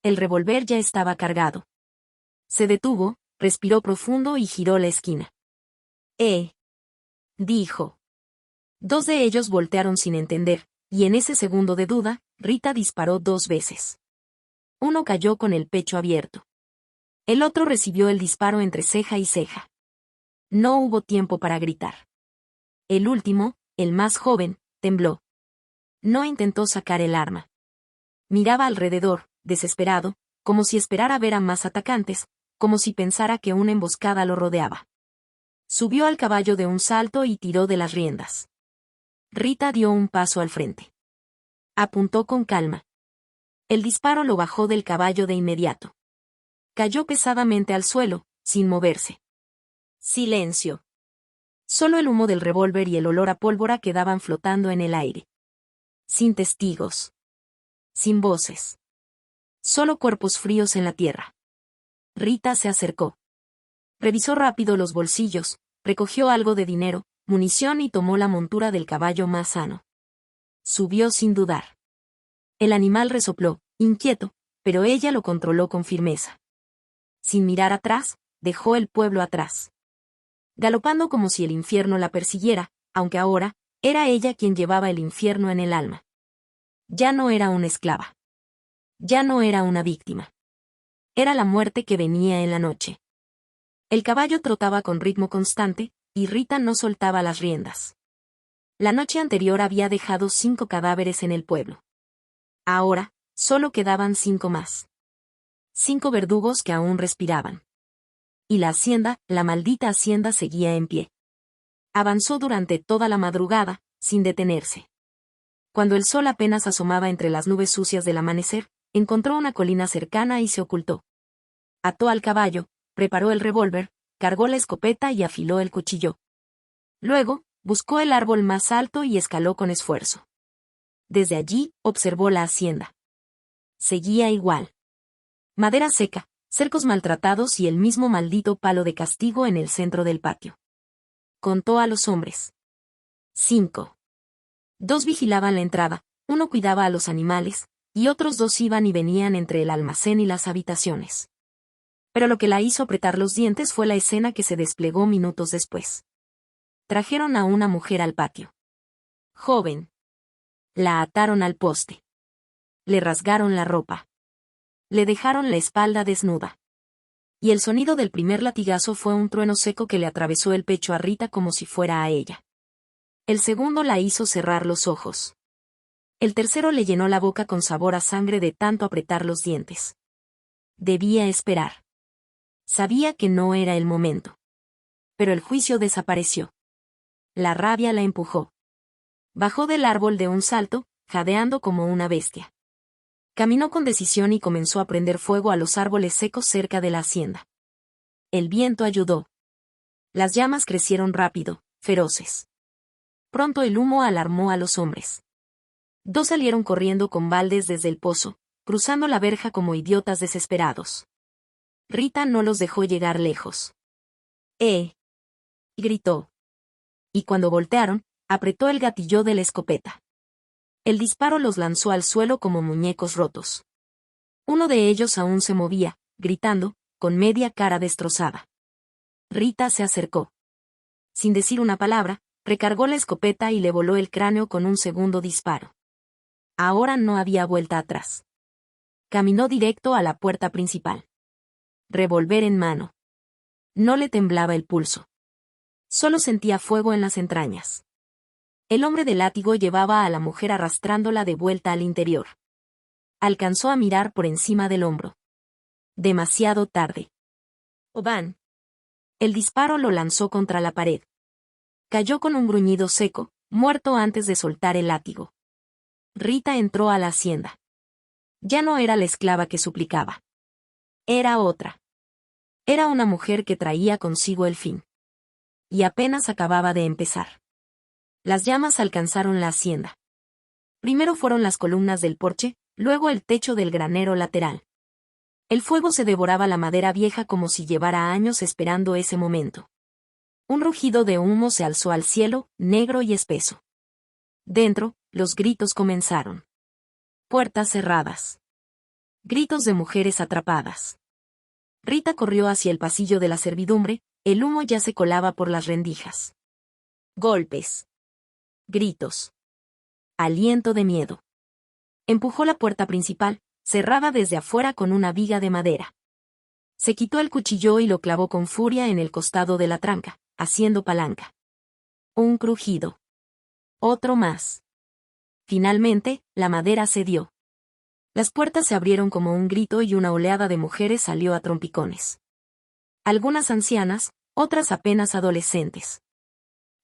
El revólver ya estaba cargado. Se detuvo, respiró profundo y giró la esquina. Dijo. Dos de ellos voltearon sin entender, y en ese segundo de duda, Rita disparó 2 veces. Uno cayó con el pecho abierto. El otro recibió el disparo entre ceja y ceja. No hubo tiempo para gritar. El último, el más joven, tembló. No intentó sacar el arma. Miraba alrededor, desesperado, como si esperara ver a más atacantes, como si pensara que una emboscada lo rodeaba. Subió al caballo de un salto y tiró de las riendas. Rita dio un paso al frente. Apuntó con calma. El disparo lo bajó del caballo de inmediato. Cayó pesadamente al suelo, sin moverse. Silencio. Solo el humo del revólver y el olor a pólvora quedaban flotando en el aire. Sin testigos. Sin voces. Solo cuerpos fríos en la tierra. Rita se acercó. Revisó rápido los bolsillos, recogió algo de dinero, munición y tomó la montura del caballo más sano. Subió sin dudar. El animal resopló, inquieto, pero ella lo controló con firmeza. Sin mirar atrás, dejó el pueblo atrás. Galopando como si el infierno la persiguiera, aunque ahora, era ella quien llevaba el infierno en el alma. Ya no era una esclava. Ya no era una víctima. Era la muerte que venía en la noche. El caballo trotaba con ritmo constante, y Rita no soltaba las riendas. La noche anterior había dejado 5 cadáveres en el pueblo. Ahora, solo quedaban 5 más. 5 verdugos que aún respiraban. Y la hacienda, la maldita hacienda seguía en pie. Avanzó durante toda la madrugada, sin detenerse. Cuando el sol apenas asomaba entre las nubes sucias del amanecer, encontró una colina cercana y se ocultó. Ató al caballo, preparó el revólver, cargó la escopeta y afiló el cuchillo. Luego, buscó el árbol más alto y escaló con esfuerzo. Desde allí, observó la hacienda. Seguía igual. Madera seca, cercos maltratados y el mismo maldito palo de castigo en el centro del patio. Contó a los hombres. 5. 2 vigilaban la entrada, uno cuidaba a los animales, y otros 2 iban y venían entre el almacén y las habitaciones. Pero lo que la hizo apretar los dientes fue la escena que se desplegó minutos después. Trajeron a una mujer al patio. Joven. La ataron al poste. Le rasgaron la ropa. Le dejaron la espalda desnuda. Y el sonido del primer latigazo fue un trueno seco que le atravesó el pecho a Rita como si fuera a ella. El segundo la hizo cerrar los ojos. El tercero le llenó la boca con sabor a sangre de tanto apretar los dientes. Debía esperar. Sabía que no era el momento. Pero el juicio desapareció. La rabia la empujó. Bajó del árbol de un salto, jadeando como una bestia. Caminó con decisión y comenzó a prender fuego a los árboles secos cerca de la hacienda. El viento ayudó. Las llamas crecieron rápido, feroces. Pronto el humo alarmó a los hombres. 2 salieron corriendo con baldes desde el pozo, cruzando la verja como idiotas desesperados. Rita no los dejó llegar lejos. Gritó. Y cuando voltearon, apretó el gatillo de la escopeta. El disparo los lanzó al suelo como muñecos rotos. Uno de ellos aún se movía, gritando, con media cara destrozada. Rita se acercó. Sin decir una palabra, recargó la escopeta y le voló el cráneo con un segundo disparo. Ahora no había vuelta atrás. Caminó directo a la puerta principal. Revólver en mano. No le temblaba el pulso. Solo sentía fuego en las entrañas. El hombre de látigo llevaba a la mujer arrastrándola de vuelta al interior. Alcanzó a mirar por encima del hombro. Demasiado tarde. Oban. El disparo lo lanzó contra la pared. Cayó con un gruñido seco, muerto antes de soltar el látigo. Rita entró a la hacienda. Ya no era la esclava que suplicaba. Era otra. Era una mujer que traía consigo el fin. Y apenas acababa de empezar. Las llamas alcanzaron la hacienda. Primero fueron las columnas del porche, luego el techo del granero lateral. El fuego se devoraba la madera vieja como si llevara años esperando ese momento. Un rugido de humo se alzó al cielo, negro y espeso. Dentro, los gritos comenzaron. Puertas cerradas. Gritos de mujeres atrapadas. Rita corrió hacia el pasillo de la servidumbre, el humo ya se colaba por las rendijas. Golpes. Gritos. Aliento de miedo. Empujó la puerta principal, cerrada desde afuera con una viga de madera. Se quitó el cuchillo y lo clavó con furia en el costado de la tranca, haciendo palanca. Un crujido. Otro más. Finalmente, la madera cedió. Las puertas se abrieron como un grito y una oleada de mujeres salió a trompicones. Algunas ancianas, otras apenas adolescentes.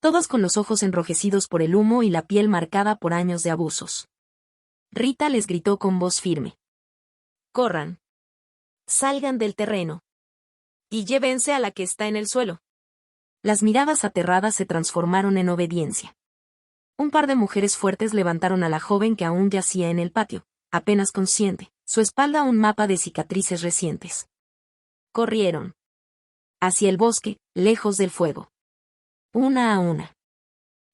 Todas con los ojos enrojecidos por el humo y la piel marcada por años de abusos. Rita les gritó con voz firme. Corran. Salgan del terreno. Y llévense a la que está en el suelo. Las miradas aterradas se transformaron en obediencia. Un par de mujeres fuertes levantaron a la joven que aún yacía en el patio, apenas consciente, su espalda un mapa de cicatrices recientes. Corrieron. Hacia el bosque, lejos del fuego. Una a una.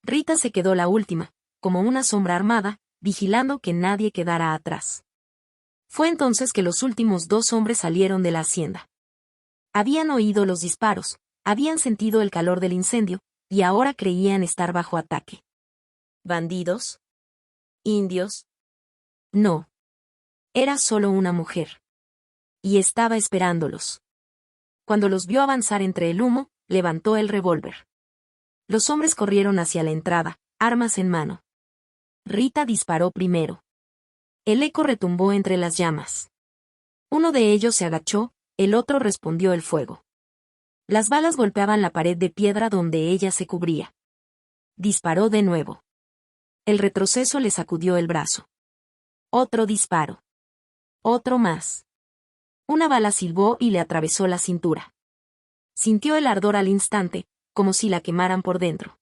Rita se quedó la última, como una sombra armada, vigilando que nadie quedara atrás. Fue entonces que los últimos dos hombres salieron de la hacienda. Habían oído los disparos, habían sentido el calor del incendio, y ahora creían estar bajo ataque. ¿Bandidos? ¿Indios? No. Era solo una mujer. Y estaba esperándolos. Cuando los vio avanzar entre el humo, levantó el revólver. Los hombres corrieron hacia la entrada, armas en mano. Rita disparó primero. El eco retumbó entre las llamas. Uno de ellos se agachó, el otro respondió el fuego. Las balas golpeaban la pared de piedra donde ella se cubría. Disparó de nuevo. El retroceso le sacudió el brazo. Otro disparo. Otro más. Una bala silbó y le atravesó la cintura. Sintió el ardor al instante, como si la quemaran por dentro.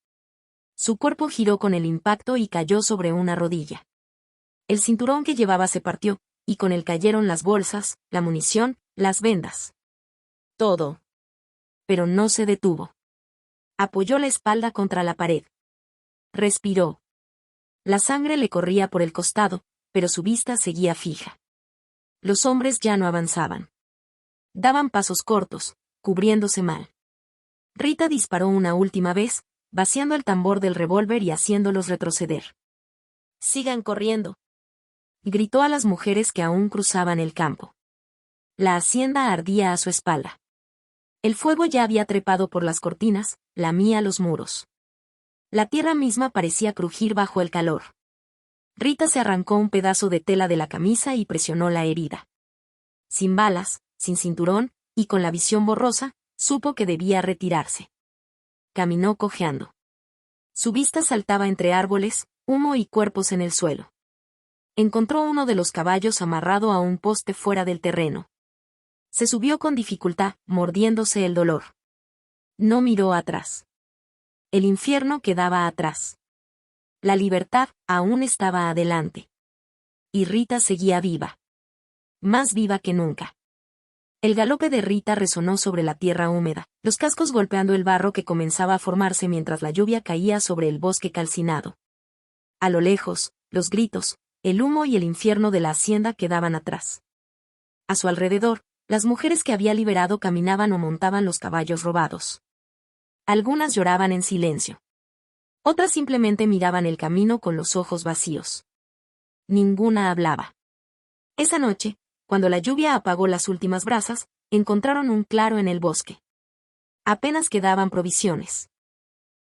Su cuerpo giró con el impacto y cayó sobre una rodilla. El cinturón que llevaba se partió, y con él cayeron las bolsas, la munición, las vendas. Todo. Pero no se detuvo. Apoyó la espalda contra la pared. Respiró. La sangre le corría por el costado, pero su vista seguía fija. Los hombres ya no avanzaban. Daban pasos cortos, cubriéndose mal. Rita disparó una última vez, vaciando el tambor del revólver y haciéndolos retroceder. «Sigan corriendo», gritó a las mujeres que aún cruzaban el campo. La hacienda ardía a su espalda. El fuego ya había trepado por las cortinas, lamía los muros. La tierra misma parecía crujir bajo el calor. Rita se arrancó un pedazo de tela de la camisa y presionó la herida. Sin balas, sin cinturón, y con la visión borrosa, supo que debía retirarse. Caminó cojeando. Su vista saltaba entre árboles, humo y cuerpos en el suelo. Encontró uno de los caballos amarrado a un poste fuera del terreno. Se subió con dificultad, mordiéndose el dolor. No miró atrás. El infierno quedaba atrás. La libertad aún estaba adelante. Y Rita seguía viva. Más viva que nunca. El galope de Rita resonó sobre la tierra húmeda, los cascos golpeando el barro que comenzaba a formarse mientras la lluvia caía sobre el bosque calcinado. A lo lejos, los gritos, el humo y el infierno de la hacienda quedaban atrás. A su alrededor, las mujeres que había liberado caminaban o montaban los caballos robados. Algunas lloraban en silencio. Otras simplemente miraban el camino con los ojos vacíos. Ninguna hablaba. Esa noche, cuando la lluvia apagó las últimas brasas, encontraron un claro en el bosque. Apenas quedaban provisiones.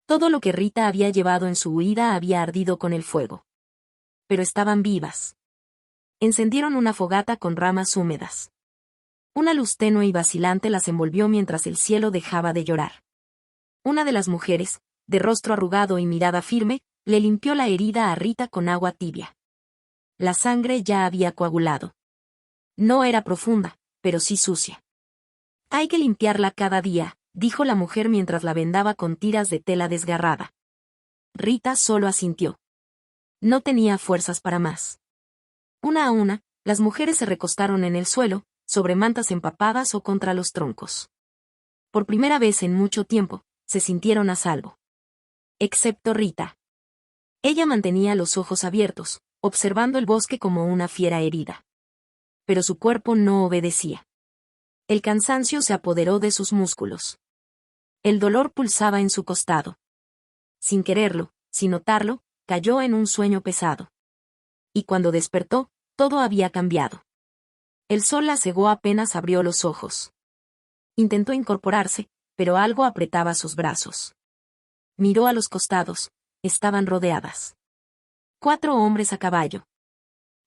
Todo lo que Rita había llevado en su huida había ardido con el fuego. Pero estaban vivas. Encendieron una fogata con ramas húmedas. Una luz tenue y vacilante las envolvió mientras el cielo dejaba de llorar. Una de las mujeres, de rostro arrugado y mirada firme, le limpió la herida a Rita con agua tibia. La sangre ya había coagulado. No era profunda, pero sí sucia. Hay que limpiarla cada día, dijo la mujer mientras la vendaba con tiras de tela desgarrada. Rita solo asintió. No tenía fuerzas para más. Una a una, las mujeres se recostaron en el suelo, sobre mantas empapadas o contra los troncos. Por primera vez en mucho tiempo, se sintieron a salvo. Excepto Rita. Ella mantenía los ojos abiertos, observando el bosque como una fiera herida. Pero su cuerpo no obedecía. El cansancio se apoderó de sus músculos. El dolor pulsaba en su costado. Sin quererlo, sin notarlo, cayó en un sueño pesado. Y cuando despertó, todo había cambiado. El sol la cegó apenas abrió los ojos. Intentó incorporarse, pero algo apretaba sus brazos. Miró a los costados, estaban rodeadas. 4 hombres a caballo.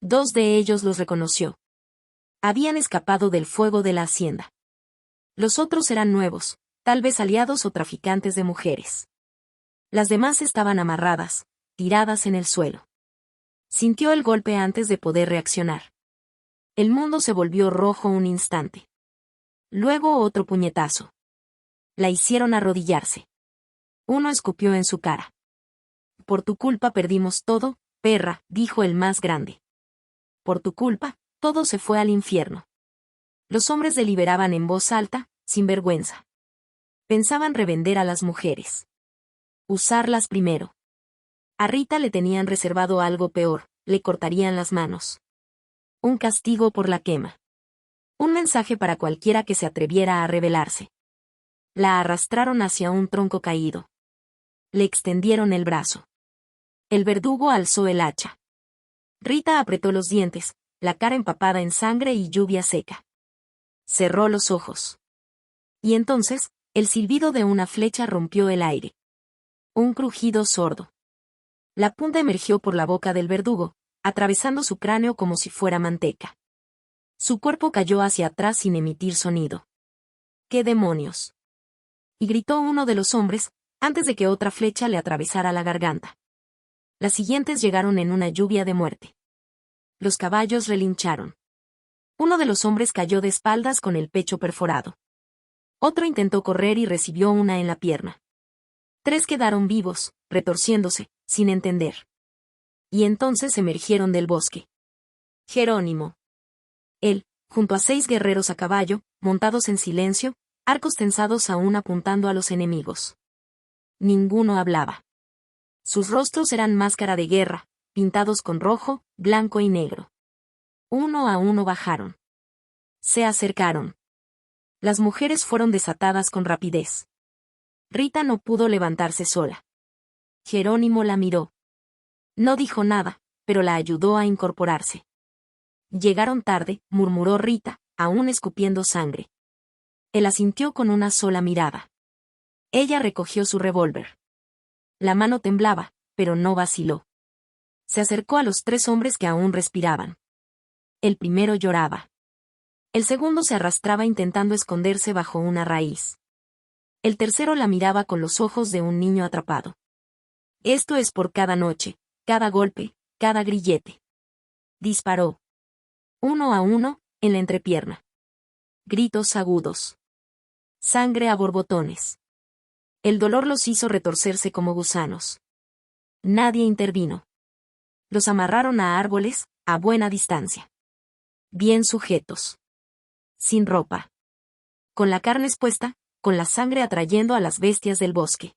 2 de ellos los reconoció. Habían escapado del fuego de la hacienda. Los otros eran nuevos, tal vez aliados o traficantes de mujeres. Las demás estaban amarradas, tiradas en el suelo. Sintió el golpe antes de poder reaccionar. El mundo se volvió rojo un instante. Luego otro puñetazo. La hicieron arrodillarse. Uno escupió en su cara. Por tu culpa perdimos todo, perra, dijo el más grande. Por tu culpa, todo se fue al infierno. Los hombres deliberaban en voz alta, sin vergüenza. Pensaban revender a las mujeres. Usarlas primero. A Rita le tenían reservado algo peor, le cortarían las manos. Un castigo por la quema. Un mensaje para cualquiera que se atreviera a rebelarse. La arrastraron hacia un tronco caído. Le extendieron el brazo. El verdugo alzó el hacha. Rita apretó los dientes, la cara empapada en sangre y lluvia seca. Cerró los ojos. Y entonces, el silbido de una flecha rompió el aire. Un crujido sordo. La punta emergió por la boca del verdugo, atravesando su cráneo como si fuera manteca. Su cuerpo cayó hacia atrás sin emitir sonido. ¡Qué demonios! Y gritó uno de los hombres, antes de que otra flecha le atravesara la garganta. Las siguientes llegaron en una lluvia de muerte. Los caballos relincharon. Uno de los hombres cayó de espaldas con el pecho perforado. Otro intentó correr y recibió una en la pierna. 3 quedaron vivos, retorciéndose, sin entender. Y entonces emergieron del bosque. Jerónimo. Él, junto a 6 guerreros a caballo, montados en silencio, arcos tensados aún apuntando a los enemigos. Ninguno hablaba. Sus rostros eran máscara de guerra, pintados con rojo, blanco y negro. Uno a uno bajaron. Se acercaron. Las mujeres fueron desatadas con rapidez. Rita no pudo levantarse sola. Jerónimo la miró. No dijo nada, pero la ayudó a incorporarse. Llegaron tarde, murmuró Rita, aún escupiendo sangre. Él asintió con una sola mirada. Ella recogió su revólver. La mano temblaba, pero no vaciló. Se acercó a los 3 hombres que aún respiraban. El primero lloraba. El segundo se arrastraba intentando esconderse bajo una raíz. El tercero la miraba con los ojos de un niño atrapado. Esto es por cada noche, cada golpe, cada grillete. Disparó. Uno a uno, en la entrepierna. Gritos agudos. Sangre a borbotones. El dolor los hizo retorcerse como gusanos. Nadie intervino. Los amarraron a árboles, a buena distancia. Bien sujetos. Sin ropa. Con la carne expuesta, con la sangre atrayendo a las bestias del bosque.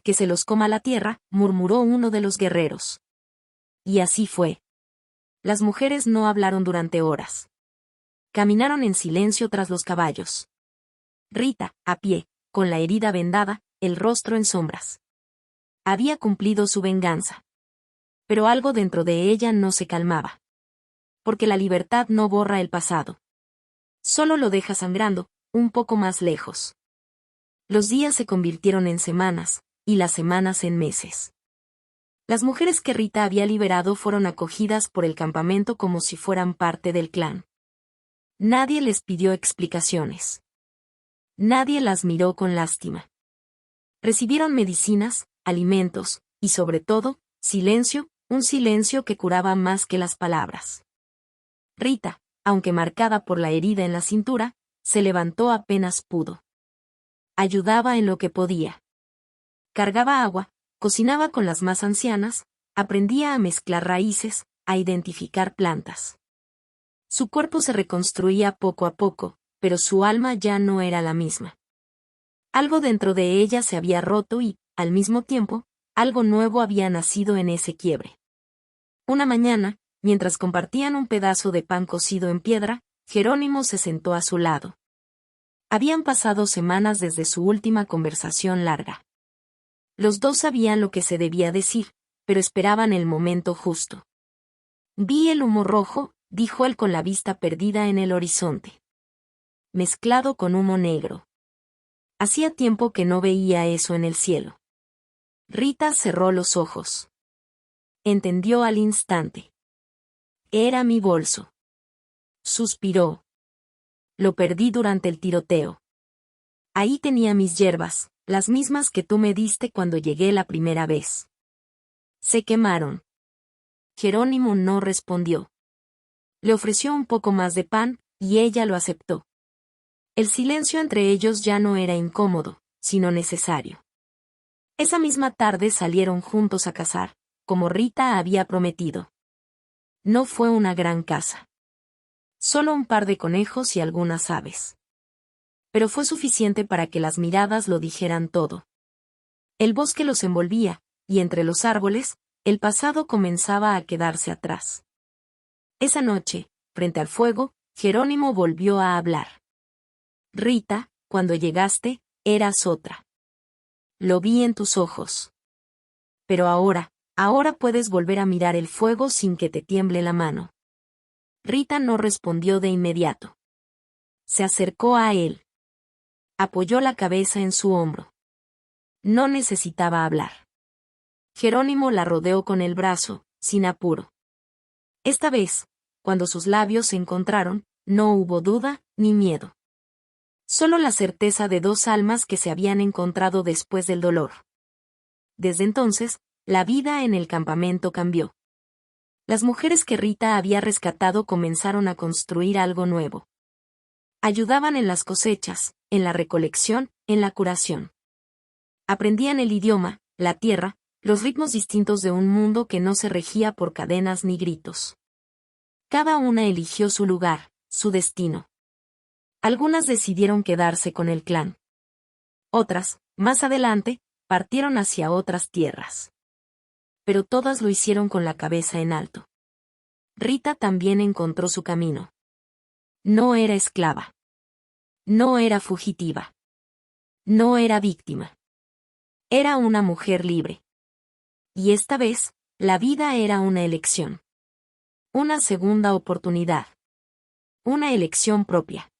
Que se los coma la tierra, murmuró uno de los guerreros. Y así fue. Las mujeres no hablaron durante horas. Caminaron en silencio tras los caballos. Rita, a pie, con la herida vendada, el rostro en sombras. Había cumplido su venganza. Pero algo dentro de ella no se calmaba. Porque la libertad no borra el pasado. Solo lo deja sangrando, un poco más lejos. Los días se convirtieron en semanas, y las semanas en meses. Las mujeres que Rita había liberado fueron acogidas por el campamento como si fueran parte del clan. Nadie les pidió explicaciones. Nadie las miró con lástima. Recibieron medicinas, alimentos, y sobre todo, silencio, un silencio que curaba más que las palabras. Rita, aunque marcada por la herida en la cintura, se levantó apenas pudo. Ayudaba en lo que podía. Cargaba agua, cocinaba con las más ancianas, aprendía a mezclar raíces, a identificar plantas. Su cuerpo se reconstruía poco a poco, pero su alma ya no era la misma. Algo dentro de ella se había roto y, al mismo tiempo, algo nuevo había nacido en ese quiebre. Una mañana, mientras compartían un pedazo de pan cocido en piedra, Jerónimo se sentó a su lado. Habían pasado semanas desde su última conversación larga. Los dos sabían lo que se debía decir, pero esperaban el momento justo. Vi el humo rojo, dijo él con la vista perdida en el horizonte. Mezclado con humo negro. Hacía tiempo que no veía eso en el cielo. Rita cerró los ojos. Entendió al instante. Era mi bolso. Suspiró. Lo perdí durante el tiroteo. Ahí tenía mis hierbas, las mismas que tú me diste cuando llegué la primera vez. Se quemaron. Jerónimo no respondió. Le ofreció un poco más de pan, y ella lo aceptó. El silencio entre ellos ya no era incómodo, sino necesario. Esa misma tarde salieron juntos a cazar, como Rita había prometido. No fue una gran caza. Solo un par de conejos y algunas aves. Pero fue suficiente para que las miradas lo dijeran todo. El bosque los envolvía, y entre los árboles, el pasado comenzaba a quedarse atrás. Esa noche, frente al fuego, Jerónimo volvió a hablar. Rita, cuando llegaste, eras otra. Lo vi en tus ojos. Pero ahora puedes volver a mirar el fuego sin que te tiemble la mano. Rita no respondió de inmediato. Se acercó a él. Apoyó la cabeza en su hombro. No necesitaba hablar. Jerónimo la rodeó con el brazo, sin apuro. Esta vez, cuando sus labios se encontraron, no hubo duda ni miedo. Solo la certeza de dos almas que se habían encontrado después del dolor. Desde entonces, la vida en el campamento cambió. Las mujeres que Rita había rescatado comenzaron a construir algo nuevo. Ayudaban en las cosechas, en la recolección, en la curación. Aprendían el idioma, la tierra, los ritmos distintos de un mundo que no se regía por cadenas ni gritos. Cada una eligió su lugar, su destino. Algunas decidieron quedarse con el clan. Otras, más adelante, partieron hacia otras tierras. Pero todas lo hicieron con la cabeza en alto. Rita también encontró su camino. No era esclava. No era fugitiva. No era víctima. Era una mujer libre. Y esta vez, la vida era una elección. Una segunda oportunidad. Una elección propia.